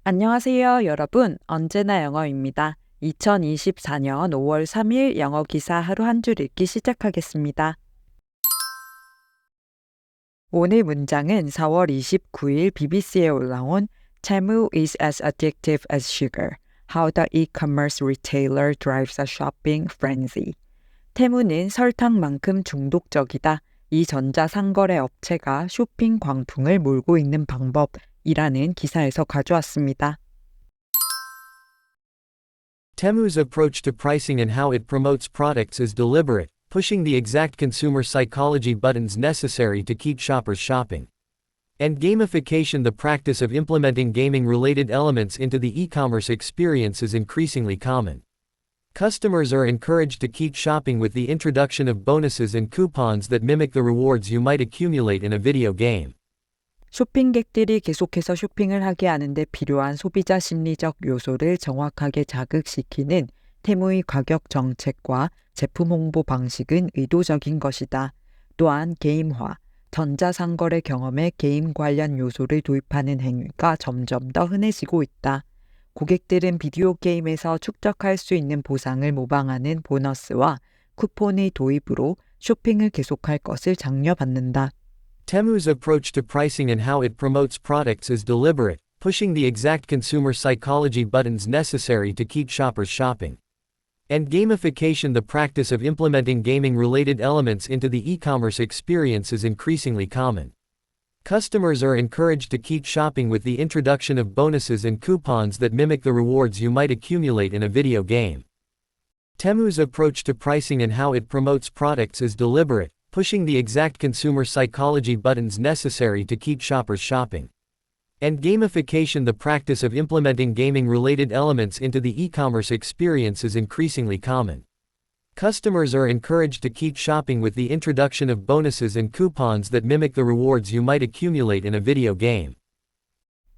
안녕하세요, 여러분. 언제나 영어입니다. 2024년 5월 3일 영어 기사 하루 한 줄 읽기 시작하겠습니다. 오늘 문장은 4월 29일 BBC에 올라온 Temu is as addictive as sugar. How the e-commerce retailer drives a shopping frenzy. 테무는 설탕만큼 중독적이다. 이 전자상거래 업체가 쇼핑 광풍을 몰고 있는 방법이라는 기사에서 가져왔습니다. Temu's approach to pricing and how it promotes products is deliberate, pushing the exact consumer psychology buttons necessary to keep shoppers shopping. And gamification, the practice of implementing gaming-related elements into the e-commerce experience, is increasingly common. Customers are encouraged to keep shopping with the introduction of bonuses and coupons that mimic the rewards you might accumulate in a video game. 쇼핑객들이 계속해서 쇼핑을 하게 하는데 필요한 소비자 심리적 요소를 정확하게 자극시키는 테무의 가격 정책과 제품 홍보 방식은 의도적인 것이다. 또한 게임화, 전자상거래 경험에 게임 관련 요소를 도입하는 행위가 점점 더 흔해지고 있다. 고객들은 비디오 게임에서 축적할 수 있는 보상을 모방하는 보너스와 쿠폰의 도입으로 쇼핑을 계속할 것을 장려받는다. Temu's approach to pricing and how it promotes products is deliberate, pushing the exact consumer psychology buttons necessary to keep shoppers shopping. And gamification, the practice of implementing gaming-related elements into the e-commerce experience, is increasingly common. Customers are encouraged to keep shopping with the introduction of bonuses and coupons that mimic the rewards you might accumulate in a video game. Temu's approach to pricing and how it promotes products is deliberate, pushing the exact consumer psychology buttons necessary to keep shoppers shopping. And gamification, the practice of implementing gaming-related elements into the e-commerce experience, is increasingly common. Customers are encouraged to keep shopping with the introduction of bonuses and coupons that mimic the rewards you might accumulate in a video game.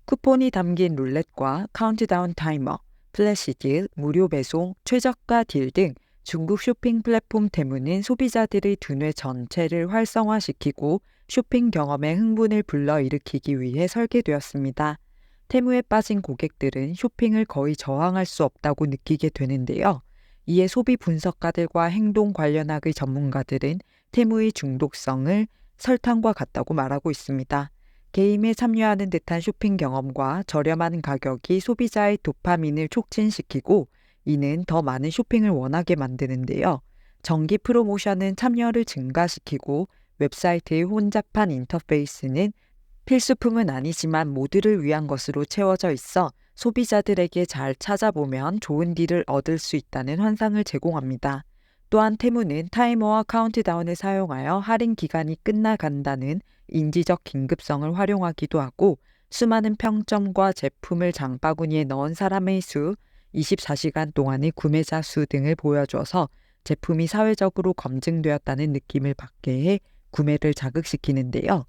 쿠폰이 담긴 룰렛과 카운트다운 타이머, 플래시 딜, 무료 배송, 최저가 딜 등 중국 쇼핑 플랫폼 테무는 소비자들의 두뇌 전체를 활성화시키고 쇼핑 경험의 흥분을 불러일으키기 위해 설계되었습니다. 테무에 빠진 고객들은 쇼핑을 거의 저항할 수 없다고 느끼게 되는데요. 이에 소비 분석가들과 행동 관련학의 전문가들은 테무의 중독성을 설탕과 같다고 말하고 있습니다. 게임에 참여하는 듯한 쇼핑 경험과 저렴한 가격이 소비자의 도파민을 촉진시키고 이는 더 많은 쇼핑을 원하게 만드는데요. 정기 프로모션은 참여를 증가시키고 웹사이트의 혼잡한 인터페이스는 필수품은 아니지만 모두를 위한 것으로 채워져 있어 소비자들에게 잘 찾아보면 좋은 딜을 얻을 수 있다는 환상을 제공합니다. 또한 테무는 타이머와 카운트다운을 사용하여 할인 기간이 끝나간다는 인지적 긴급성을 활용하기도 하고 수많은 평점과 제품을 장바구니에 넣은 사람의 수, 24시간 동안의 구매자 수 등을 보여줘서 제품이 사회적으로 검증되었다는 느낌을 받게 해 구매를 자극시키는데요.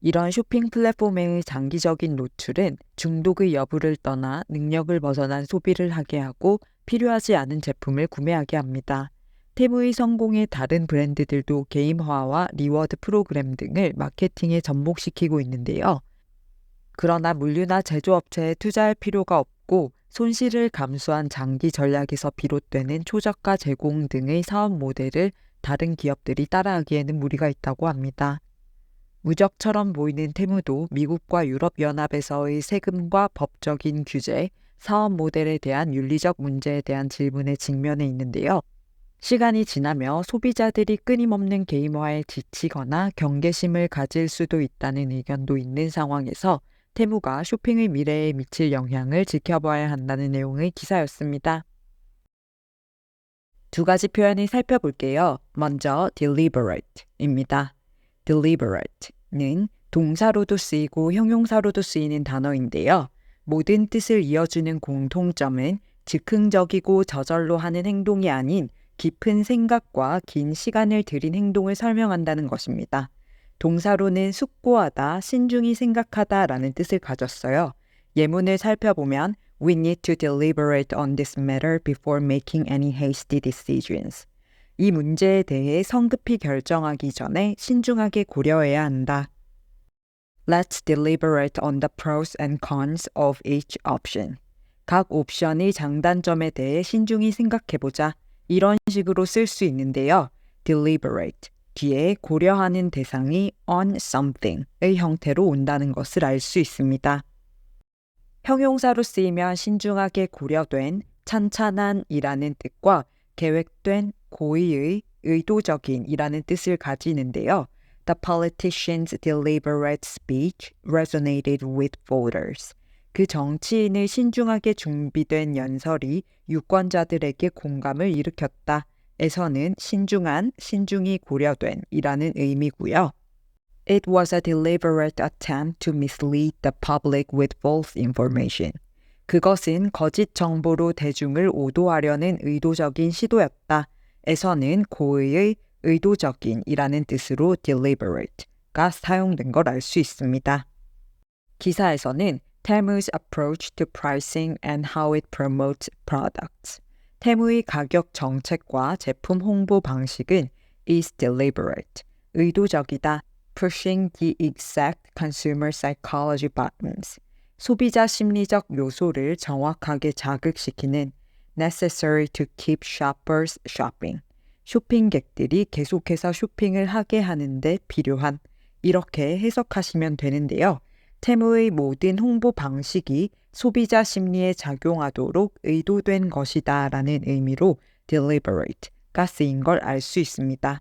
이런 쇼핑 플랫폼의 장기적인 노출은 중독의 여부를 떠나 능력을 벗어난 소비를 하게 하고 필요하지 않은 제품을 구매하게 합니다. 테무의 성공에 다른 브랜드들도 게임화와 리워드 프로그램 등을 마케팅에 접목시키고 있는데요. 그러나 물류나 제조업체에 투자할 필요가 없고 손실을 감수한 장기 전략에서 비롯되는 초저가 제공 등의 사업 모델을 다른 기업들이 따라하기에는 무리가 있다고 합니다. 무적처럼 보이는 테무도 미국과 유럽연합에서의 세금과 법적인 규제, 사업 모델에 대한 윤리적 문제에 대한 질문에 직면해 있는데요. 시간이 지나며 소비자들이 끊임없는 게임화에 지치거나 경계심을 가질 수도 있다는 의견도 있는 상황에서 테무가 쇼핑의 미래에 미칠 영향을 지켜봐야 한다는 내용의 기사였습니다. 두 가지 표현을 살펴볼게요. 먼저 deliberate입니다. deliberate는 동사로도 쓰이고 형용사로도 쓰이는 단어인데요. 모든 뜻을 이어주는 공통점은 즉흥적이고 저절로 하는 행동이 아닌 깊은 생각과 긴 시간을 들인 행동을 설명한다는 것입니다. 동사로는 숙고하다, 신중히 생각하다라는 뜻을 가졌어요. 예문을 살펴보면 We need to deliberate on this matter before making any hasty decisions. 이 문제에 대해 성급히 결정하기 전에 신중하게 고려해야 한다. Let's deliberate on the pros and cons of each option. 각 옵션의 장단점에 대해 신중히 생각해보자. 이런 식으로 쓸 수 있는데요. deliberate, 뒤에 고려하는 대상이 on something의 형태로 온다는 것을 알 수 있습니다. 형용사로 쓰이면 신중하게 고려된, 찬찬한이라는 뜻과 계획된, 고의의, 의도적인이라는 뜻을 가지는데요. The politician's deliberate speech resonated with voters. 그 정치인의 신중하게 준비된 연설이 유권자들에게 공감을 일으켰다. 에서는 신중한, 신중히 고려된 이라는 의미고요. It was a deliberate attempt to mislead the public with false information. 그것은 거짓 정보로 대중을 오도하려는 의도적인 시도였다. 에서는 고의의, 의도적인이라는 뜻으로 deliberate가 사용된 걸 알 수 있습니다. 기사에서는 Temu's approach to pricing and how it promotes products. 테무의 가격 정책과 제품 홍보 방식은 is deliberate, 의도적이다. Pushing the exact consumer psychology buttons. 소비자 심리적 요소를 정확하게 자극시키는 necessary to keep shoppers shopping. 쇼핑객들이 계속해서 쇼핑을 하게 하는데 필요한, 이렇게 해석하시면 되는데요. 테무의 모든 홍보 방식이 소비자 심리에 작용하도록 의도된 것이다 라는 의미로 deliberate가 쓰인 걸 알 수 있습니다.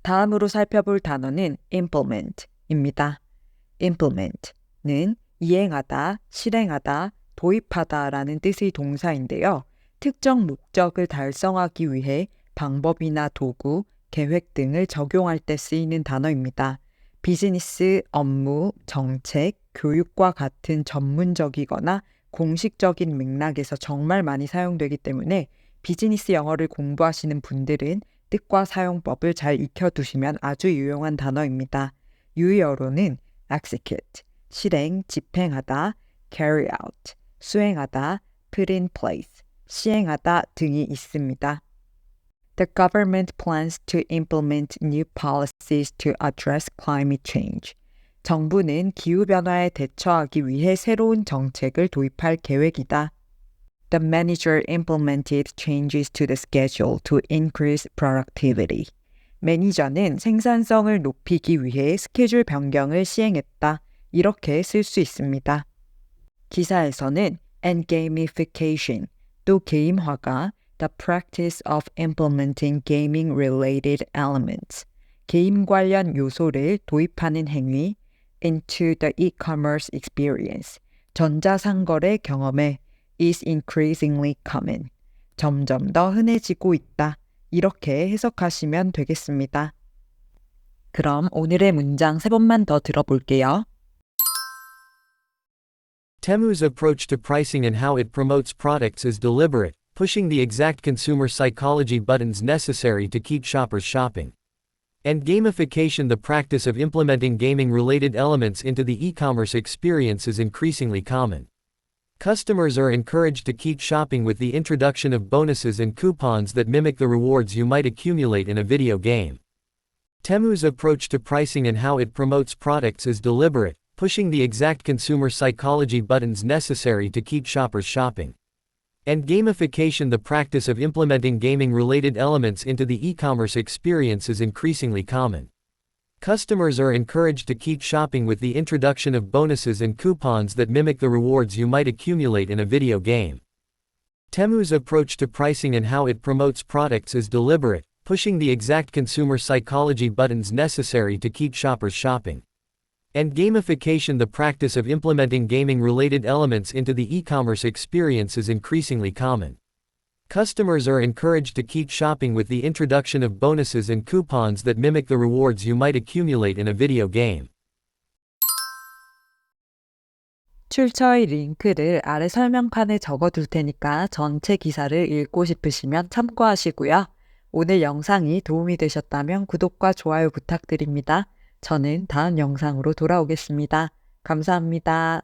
다음으로 살펴볼 단어는 implement입니다. implement는 이행하다, 실행하다, 도입하다 라는 뜻의 동사인데요. 특정 목적을 달성하기 위해 방법이나 도구, 계획 등을 적용할 때 쓰이는 단어입니다. 비즈니스, 업무, 정책, 교육과 같은 전문적이거나 공식적인 맥락에서 정말 많이 사용되기 때문에 비즈니스 영어를 공부하시는 분들은 뜻과 사용법을 잘 익혀두시면 아주 유용한 단어입니다. 유의어로는 execute, 실행, 집행하다, carry out, 수행하다, put in place, 시행하다 등이 있습니다. The government plans to implement new policies to address climate change. 정부는 기후변화에 대처하기 위해 새로운 정책을 도입할 계획이다. The manager implemented changes to the schedule to increase productivity. 매니저는 생산성을 높이기 위해 스케줄 변경을 시행했다. 이렇게 쓸 수 있습니다. 기사에서는 and gamification, 또 게임화가 the practice of implementing gaming-related elements, 게임 관련 요소를 도입하는 행위 into the e-commerce experience, 전자상거래 경험에 is increasingly common, 점점 더 흔해지고 있다. 이렇게 해석하시면 되겠습니다. 그럼 오늘의 문장 3번만 더 들어볼게요. Temu's approach to pricing and how it promotes products is deliberate, pushing the exact consumer psychology buttons necessary to keep shoppers shopping. And gamification, the practice of implementing gaming-related elements into the e-commerce experience, is increasingly common. Customers are encouraged to keep shopping with the introduction of bonuses and coupons that mimic the rewards you might accumulate in a video game. Temu's approach to pricing and how it promotes products is deliberate, pushing the exact consumer psychology buttons necessary to keep shoppers shopping. And gamification, the practice of implementing gaming-related elements into the e-commerce experience, is increasingly common. Customers are encouraged to keep shopping with the introduction of bonuses and coupons that mimic the rewards you might accumulate in a video game. Temu's approach to pricing and how it promotes products is deliberate, pushing the exact consumer psychology buttons necessary to keep shoppers shopping. And gamification, the practice of implementing gaming-related elements into the e-commerce experience, is increasingly common. Customers are encouraged to keep shopping with the introduction of bonuses and coupons that mimic the rewards you might accumulate in a video game. 출처의 링크를 아래 설명칸에 적어둘 테니까 전체 기사를 읽고 싶으시면 참고하시고요. 오늘 영상이 도움이 되셨다면 구독과 좋아요 부탁드립니다. 저는 다음 영상으로 돌아오겠습니다. 감사합니다.